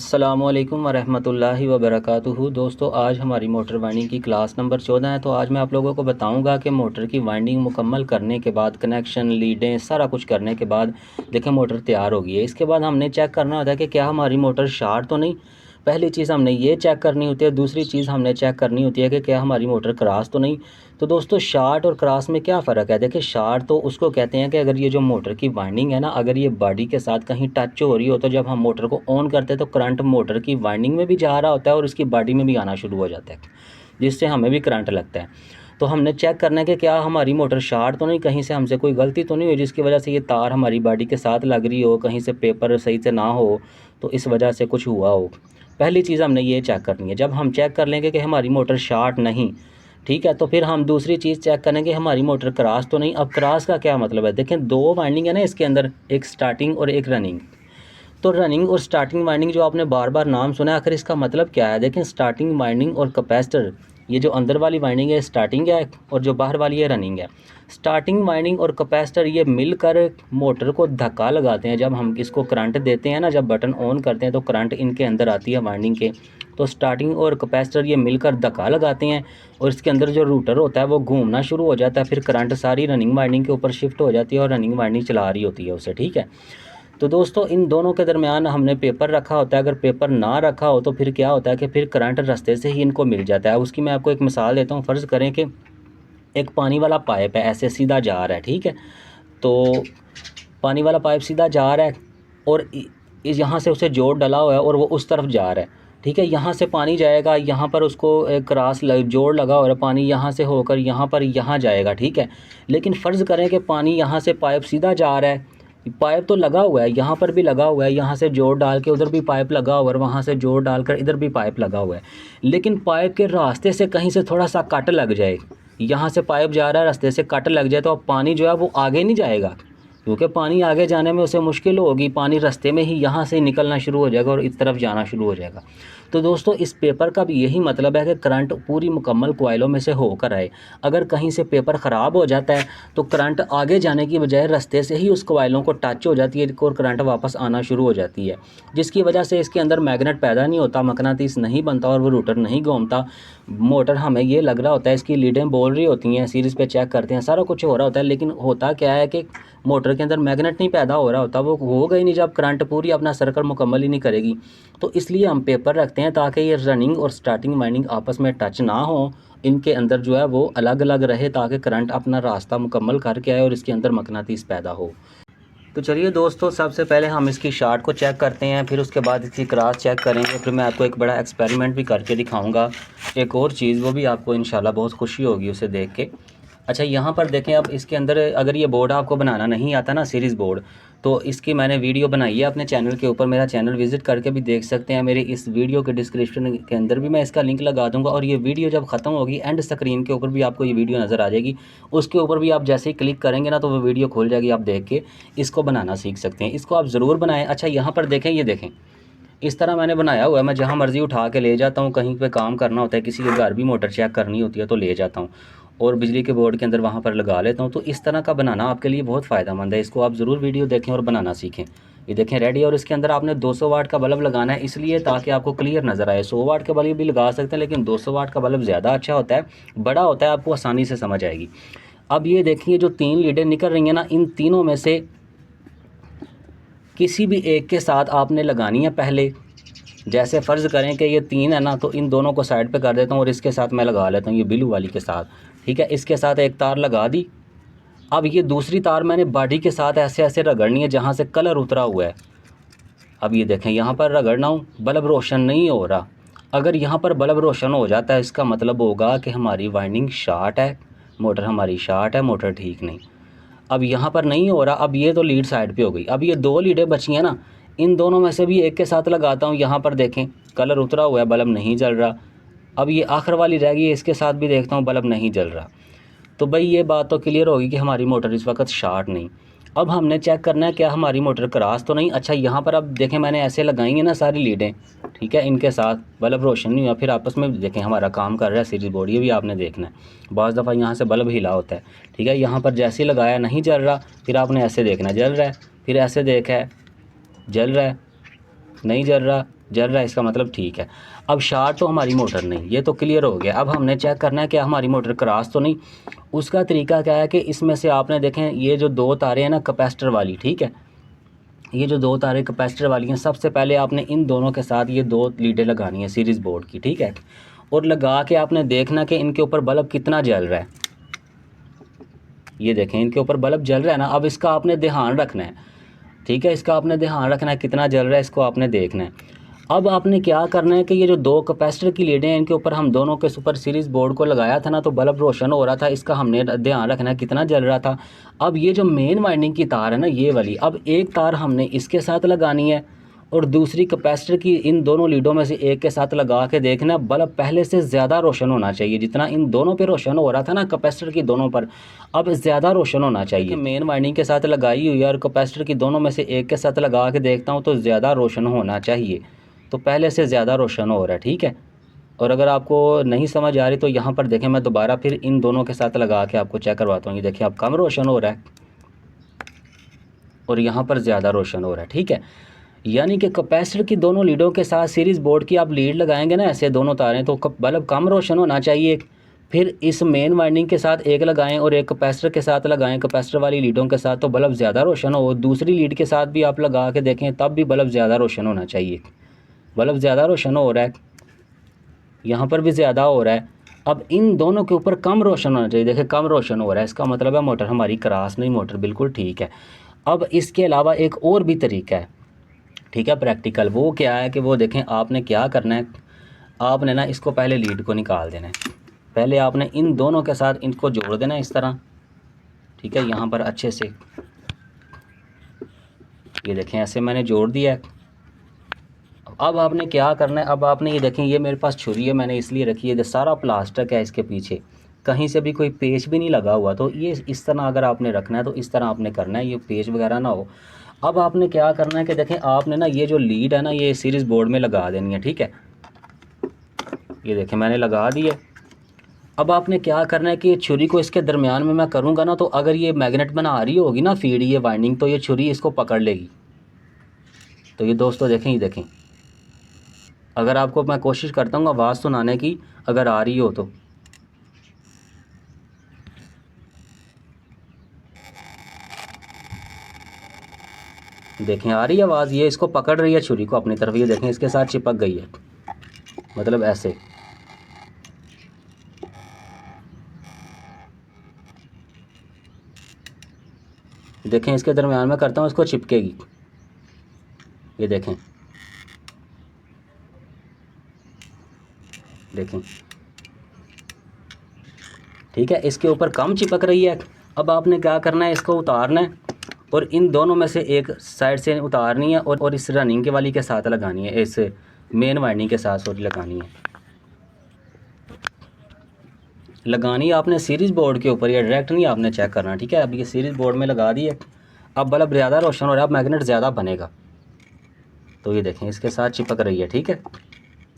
अस्सलामुअलैकुम वरहमतुल्लाहि वबरकातुहू। दोस्तों, आज हमारी मोटर वाइंडिंग की क्लास नंबर 14 है। तो आज मैं आप लोगों को बताऊंगा कि मोटर की वाइंडिंग मुकम्मल करने के बाद, कनेक्शन, लीडें, सारा कुछ करने के बाद देखें मोटर तैयार हो गई है। इसके बाद हमने चेक करना होता है कि क्या हमारी मोटर शार्ट तो नहीं। पहली चीज़ हमने ये चेक करनी होती है। दूसरी चीज़ हमने चेक करनी होती है कि क्या हमारी मोटर क्रॉस तो नहीं। तो दोस्तों, शार्ट और क्रॉस में क्या फ़र्क है? देखिए, शार्ट तो उसको कहते हैं कि अगर ये जो मोटर की वाइंडिंग है ना, अगर ये बॉडी के साथ कहीं टच हो रही हो, तो जब हम मोटर को ऑन करते हैं तो करंट मोटर की वाइंडिंग में भी जा रहा होता है और उसकी बॉडी में भी आना शुरू हो जाता है, जिससे हमें भी करंट लगता है। तो हमने चेक करना है कि क्या हमारी मोटर शार्ट तो नहीं, कहीं से हमसे कोई गलती तो नहीं हुई जिसकी वजह से ये तार हमारी बॉडी के साथ लग रही हो, कहीं से पेपर सही से ना हो, तो इस वजह से कुछ हुआ हो। पहली चीज़ हमने ये चेक करनी है। जब हम चेक कर लेंगे कि हमारी मोटर शार्ट नहीं, ठीक है, तो फिर हम दूसरी चीज़ चेक करेंगे हमारी मोटर क्रॉस तो नहीं। अब क्रॉस का क्या मतलब है? देखें, दो वाइंडिंग है ना इसके अंदर, एक स्टार्टिंग और एक रनिंग। तो रनिंग और स्टार्टिंग वाइंडिंग जो आपने बार बार नाम सुना है, आखिर इसका मतलब क्या है? देखें, स्टार्टिंग वाइंडिंग और कैपेसिटर, ये जो अंदर वाली वाइंडिंग है स्टार्टिंग है और जो बाहर वाली है रनिंग है। स्टार्टिंग वाइंडिंग और कैपेसिटर ये मिलकर मोटर को धक्का लगाते हैं। जब हम इसको करंट देते हैं ना, जब बटन ऑन करते हैं तो करंट इनके अंदर आती है वाइंडिंग के। तो स्टार्टिंग और कैपेसिटर ये मिलकर धक्का लगाते हैं और इसके अंदर जो रूटर होता है वो घूमना शुरू हो जाता है। फिर करंट सारी रनिंग वाइंडिंग के ऊपर शिफ्ट हो जाती है और रनिंग वाइंडिंग चला रही होती है उसे, ठीक है। तो दोस्तों, इन दोनों के दरमियान हमने पेपर रखा होता है। अगर पेपर ना रखा हो तो फिर क्या होता है कि फिर करंट रास्ते से ही इनको मिल जाता है। उसकी मैं आपको एक मिसाल देता हूँ। फ़र्ज़ करें कि एक पानी वाला पाइप है, ऐसे सीधा जा रहा है, ठीक है। तो पानी वाला पाइप सीधा जा रहा है और यहाँ से उसे जोड़ डला हुआ है और वो उस तरफ जा रहा है, ठीक है। यहाँ से पानी जाएगा, यहाँ पर उसको क्रॉस जोड़ लगा हो रहा है, पानी यहाँ से होकर यहाँ पर यहाँ जाएगा, ठीक है। लेकिन फ़र्ज़ करें कि पानी यहाँ से पाइप सीधा जा रहा है, पाइप तो लगा हुआ है, यहाँ पर भी लगा हुआ है, यहाँ से जोड़ डाल के उधर भी पाइप लगा हुआ है, वहाँ से जोड़ डालकर इधर भी पाइप लगा हुआ है। लेकिन पाइप के रास्ते से कहीं से थोड़ा सा कट लग जाए, यहाँ से पाइप जा रहा है, रास्ते से कट लग जाए, तो अब पानी जो है वो आगे नहीं जाएगा, क्योंकि पानी आगे जाने में उसे मुश्किल होगी। पानी रास्ते में ही यहाँ से निकलना शुरू हो जाएगा और इस तरफ जाना शुरू हो जाएगा। तो दोस्तों, इस पेपर का भी यही मतलब है कि करंट पूरी मुकम्मल कॉइलों में से होकर आए। अगर कहीं से पेपर ख़राब हो जाता है तो करंट आगे जाने की बजाय रास्ते से ही उस कॉइलों को टच हो जाती है और करंट वापस आना शुरू हो जाती है, जिसकी वजह से इसके अंदर मैग्नेट पैदा नहीं होता, मकनातीस नहीं बनता और वो रूटर नहीं घूमता। मोटर हमें ये लग रहा होता है, इसकी लीडें बोल रही होती हैं, सीरीज़ पे चेक करते हैं, सारा कुछ हो रहा होता है, लेकिन होता क्या है कि मोटर के अंदर मैग्नेट नहीं पैदा हो रहा होता। वो होगा ही नहीं जब करंट पूरी अपना सर्कल मुकम्मल ही नहीं करेगी। तो इसलिए हम पेपर रखते हैं ताकि ये रनिंग और स्टार्टिंग वाइंडिंग आपस में टच ना हो, इनके अंदर जो है वो अलग अलग रहे, ताकि करंट अपना रास्ता मुकम्मल करके आए और इसके अंदर मकनातीस पैदा हो। तो चलिए दोस्तों, सबसे पहले हम इसकी शार्ट को चेक करते हैं, फिर उसके बाद इसकी क्रॉस चेक करेंगे, फिर मैं आपको एक बड़ा एक्सपेरिमेंट भी करके दिखाऊंगा। एक और चीज़, वो भी आपको इंशाल्लाह बहुत खुशी होगी उसे देख के। अच्छा, यहाँ पर देखें, अब इसके अंदर अगर ये बोर्ड आपको बनाना नहीं आता ना, सीरीज़ बोर्ड, तो इसकी मैंने वीडियो बनाई है अपने चैनल के ऊपर। मेरा चैनल विज़िट करके भी देख सकते हैं। मेरी इस वीडियो के डिस्क्रिप्शन के अंदर भी मैं इसका लिंक लगा दूंगा और ये वीडियो जब ख़त्म होगी, एंड स्क्रीन के ऊपर भी आपको ये वीडियो नज़र आ जाएगी। उसके ऊपर भी आप जैसे ही क्लिक करेंगे ना, तो वो वीडियो खुल जाएगी, आप देख के इसको बनाना सीख सकते हैं। इसको आप ज़रूर बनाएँ। अच्छा, यहाँ पर देखें, ये देखें, इस तरह मैंने बनाया हुआ है। मैं जहाँ मर्ज़ी उठा के ले जाता हूँ, कहीं पे काम करना होता है, किसी के घर भी मोटर चेक करनी होती है तो ले जाता हूँ और बिजली के बोर्ड के अंदर वहाँ पर लगा लेता हूँ। तो इस तरह का बनाना आपके लिए बहुत फ़ायदेमंद है। इसको आप ज़रूर वीडियो देखें और बनाना सीखें। ये देखें, रेडी। और इसके अंदर आपने 200 वाट का बल्ब लगाना है, इसलिए ताकि आपको क्लियर नज़र आए। 100 वाट का बल्ब भी लगा सकते हैं, लेकिन 200 वाट का बल्ब ज़्यादा अच्छा होता है, बड़ा होता है, आपको आसानी से समझ आएगी। अब ये देखिए, जो 3 लीडें निकल रही हैं ना, इन तीनों में से किसी भी एक के साथ आपने लगानी है पहले। जैसे फ़र्ज़ करें कि ये 3 है ना, तो इन दोनों को साइड पे कर देता हूँ और इसके साथ मैं लगा लेता हूँ, ये ब्लू वाली के साथ, ठीक है। इसके साथ एक तार लगा दी। अब ये दूसरी तार मैंने बॉडी के साथ ऐसे ऐसे रगड़नी है जहाँ से कलर उतरा हुआ है। अब ये देखें, यहाँ पर रगड़ना हूँ, बल्ब रोशन नहीं हो रहा। अगर यहाँ पर बल्ब रोशन हो जाता है, इसका मतलब होगा कि हमारी वाइंडिंग शार्ट है, मोटर हमारी शार्ट है, मोटर ठीक नहीं। अब यहाँ पर नहीं हो रहा। अब ये तो लीड साइड पे हो गई। अब ये 2 लीडें बची हैं ना, इन दोनों में से भी एक के साथ लगाता हूँ। यहाँ पर देखें, कलर उतरा हुआ है, बल्ब नहीं जल रहा। अब ये आखिर वाली रह गई है, इसके साथ भी देखता हूँ, बल्ब नहीं जल रहा। तो भाई ये बात तो क्लियर होगी कि हमारी मोटर इस वक्त शार्ट नहीं। अब हमने चेक करना है क्या हमारी मोटर क्रॉस तो नहीं। अच्छा, यहाँ पर अब देखें, मैंने ऐसे लगाई हैं ना सारी लीडें, ठीक है, इनके साथ बल्ब रोशन नहीं हुआ। फिर आपस में देखें हमारा काम कर रहा है सीरीज बोर्ड, ये भी आपने देखना है। बाज़ दफ़ा यहाँ से बल्ब हिला होता है, ठीक है। यहाँ पर जैसे ही लगाया नहीं जल रहा, फिर आपने ऐसे देखना, जल रहा है, फिर ऐसे देखा है, जल रहा है, नहीं जल रहा, जल रहा है, इसका मतलब ठीक है। अब शार्ट तो हमारी मोटर नहीं, ये तो क्लियर हो गया। अब हमने चेक करना है कि हमारी मोटर क्रॉस तो नहीं। उसका तरीका क्या है कि इसमें से आपने देखें ये जो दो तारें हैं ना कैपेसिटर वाली, ठीक है, ये जो दो तारें कैपेसिटर वाली हैं, सबसे पहले आपने इन दोनों के साथ ये दो लीडें लगानी है सीरीज़ बोर्ड की, ठीक है। और लगा के आपने देखना कि इनके ऊपर बल्ब कितना जल रहा है। ये देखें इनके ऊपर बल्ब जल रहा है ना। अब इसका आपने ध्यान रखना है, ठीक है, इसका आपने ध्यान रखना है कितना जल रहा है, इसको आपने देखना है। अब आपने क्या करना है कि ये जो दो कैपेसिटर की लीडें हैं इनके ऊपर हम दोनों के सुपर सीरीज़ बोर्ड को लगाया था ना, तो बल्ब रोशन हो रहा था, इसका हमने ध्यान रखना है कितना जल रहा था। अब ये जो मेन वाइंडिंग की तार है ना ये वाली, अब एक तार हमने इसके साथ लगानी है और दूसरी कैपेसिटर की इन दोनों लीडों में से एक के साथ लगा के देखना, बल्ब पहले से ज़्यादा रोशन होना चाहिए। जितना इन दोनों पे रोशन हो रहा था ना कैपेसिटर की दोनों पर, अब ज़्यादा रोशन होना चाहिए। मेन वाइंडिंग के साथ लगाई हुई है और कैपेसिटर की दोनों में से एक के साथ लगा के देखता हूँ तो ज़्यादा रोशन होना चाहिए, तो पहले से ज़्यादा रोशन हो रहा है, ठीक है। और अगर आपको नहीं समझ आ रही तो यहाँ पर देखें, मैं दोबारा फिर इन दोनों के साथ लगा के आपको चेक करवाता हूँ। ये देखिए अब कम रोशन हो रहा है और यहाँ पर ज़्यादा रोशन हो रहा है, ठीक है। यानी कि कैपेसिटर की दोनों लीडों के साथ सीरीज़ बोर्ड की आप लीड लगाएंगे ना ऐसे दोनों तारें, तो बल्ब कम रोशन होना चाहिए। फिर इस मेन वाइंडिंग के साथ एक लगाएं और एक कैपेसिटर के साथ लगाएं, कैपेसिटर वाली लीडों के साथ, तो बल्ब ज़्यादा रोशन हो। दूसरी लीड के साथ भी आप लगा के देखें तब भी बल्ब ज़्यादा रोशन होना चाहिए। बल्ब ज़्यादा रोशन हो रहा है, यहाँ पर भी ज़्यादा हो रहा है। अब इन दोनों के ऊपर कम रोशन होना चाहिए। देखिए कम रोशन हो रहा है, इसका मतलब है मोटर हमारी क्रॉस नहीं, मोटर बिल्कुल ठीक है। अब इसके अलावा एक और भी तरीका है, ठीक है, प्रैक्टिकल। वो क्या है कि वो देखें आपने क्या करना है, आपने ना इसको पहले लीड को निकाल देना है। पहले आपने इन दोनों के साथ इनको जोड़ देना है इस तरह, ठीक है, यहाँ पर अच्छे से। ये देखें ऐसे मैंने जोड़ दिया है। अब आपने क्या करना है, अब आपने ये देखें, ये मेरे पास छुरी है, मैंने इसलिए रखी है, जो सारा प्लास्टिक है इसके पीछे, कहीं से भी कोई पेच भी नहीं लगा हुआ। तो ये इस तरह अगर आपने रखना है तो इस तरह आपने करना है, ये पेच वगैरह ना हो। अब आपने क्या करना है कि देखें आपने ना ये जो लीड है ना ये सीरीज़ बोर्ड में लगा देनी है, ठीक है। ये देखें मैंने लगा दी है। अब आपने क्या करना है कि छुरी को इसके दरमियान में मैं करूँगा ना, तो अगर ये मैग्नेट बना रही होगी ना फीड, ये वाइंडिंग, तो ये छुरी इसको पकड़ लेगी। तो ये दोस्तों देखें, ये देखें, अगर आपको मैं कोशिश करता हूँ आवाज़ सुनाने की, अगर आ रही हो तो देखें आ रही है आवाज़, ये इसको पकड़ रही है छुरी को अपनी तरफ। ये देखें इसके साथ चिपक गई है, मतलब ऐसे। देखें इसके दरमियान में करता हूँ, इसको चिपकेगी। ये देखें, देखें, ठीक है, इसके ऊपर कम चिपक रही है। अब आपने क्या करना है, इसको उतारना है और इन दोनों में से एक साइड से उतारनी है और इस रनिंग के वाली के साथ लगानी है, इस मेन वाइंडिंग के साथ सॉरी लगानी है। लगानी आपने सीरीज़ बोर्ड के ऊपर, या डायरेक्ट नहीं आपने चेक करना, ठीक है। अब ये सीरीज़ बोर्ड में लगा दी है। अब बल्ब ज़्यादा रोशन हो रहा है, अब मैग्नेट ज़्यादा बनेगा। तो ये देखें इसके साथ चिपक रही है, ठीक है।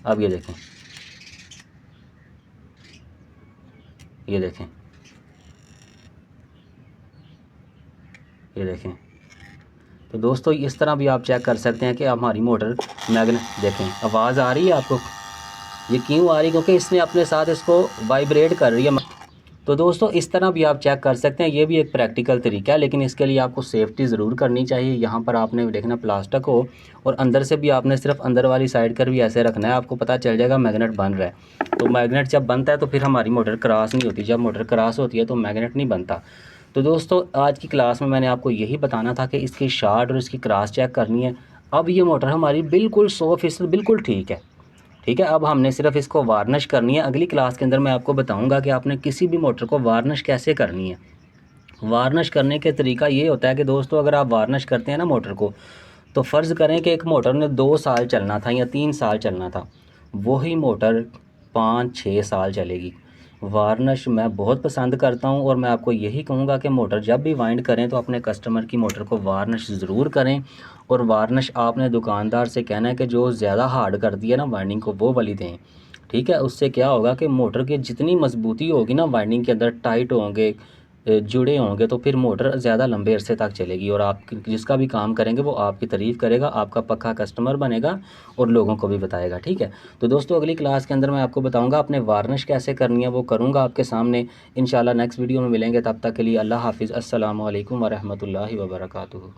अब ये देखें, ये देखें, ये देखें। तो दोस्तों इस तरह भी आप चेक कर सकते हैं कि हमारी मोटर मैग्नेट, देखें आवाज़ आ रही है आपको, ये क्यों आ रही है, क्योंकि इसने अपने साथ इसको वाइब्रेट कर रही है। तो दोस्तों इस तरह भी आप चेक कर सकते हैं, ये भी एक प्रैक्टिकल तरीका है, लेकिन इसके लिए आपको सेफ्टी ज़रूर करनी चाहिए। यहाँ पर आपने देखना प्लास्टिक हो और अंदर से भी आपने सिर्फ अंदर वाली साइड कर भी ऐसे रखना है, आपको पता चल जाएगा मैग्नेट बन रहा है। तो मैग्नेट जब बनता है तो फिर हमारी मोटर क्रॉस नहीं होती, जब मोटर क्रॉस होती है तो मैग्नेट नहीं बनता। तो दोस्तों आज की क्लास में मैंने आपको यही बताना था कि इसकी शार्ट और इसकी क्रॉस चेक करनी है। अब ये मोटर हमारी बिल्कुल 100% बिल्कुल ठीक है, ठीक है। अब हमने सिर्फ इसको वार्निश करनी है। अगली क्लास के अंदर मैं आपको बताऊंगा कि आपने किसी भी मोटर को वार्निश कैसे करनी है। वार्निश करने के तरीका ये होता है कि दोस्तों अगर आप वार्निश करते हैं ना मोटर को, तो फ़र्ज़ करें कि एक मोटर ने 2 साल चलना था या 3 साल चलना था, वही मोटर 5-6 साल चलेगी। वार्निश मैं बहुत पसंद करता हूं और मैं आपको यही कहूँगा कि मोटर जब भी वाइंड करें तो अपने कस्टमर की मोटर को वार्निश ज़रूर करें। और वार्निश आपने दुकानदार से कहना है कि जो ज़्यादा हार्ड कर दिया ना वाइंडिंग को वो वाली दें, ठीक है। उससे क्या होगा कि मोटर की जितनी मजबूती होगी ना वाइंडिंग के अंदर, टाइट होंगे, जुड़े होंगे तो फिर मोटर ज़्यादा लंबे अरसे तक चलेगी और आप जिसका भी काम करेंगे वो आपकी तारीफ़ करेगा, आपका पक्का कस्टमर बनेगा और लोगों को भी बताएगा। ठीक है, तो दोस्तों अगली क्लास के अंदर मैं आपको बताऊँगा अपने वार्निश कैसे करनी है, वो करूँगा आपके सामने इंशाल्लाह। नेक्स्ट वीडियो में मिलेंगे, तब तक के लिए अल्लाह हाफ़िज़। अस्सलामु अलैकुम व रहमतुल्लाहि व बरकातुहू।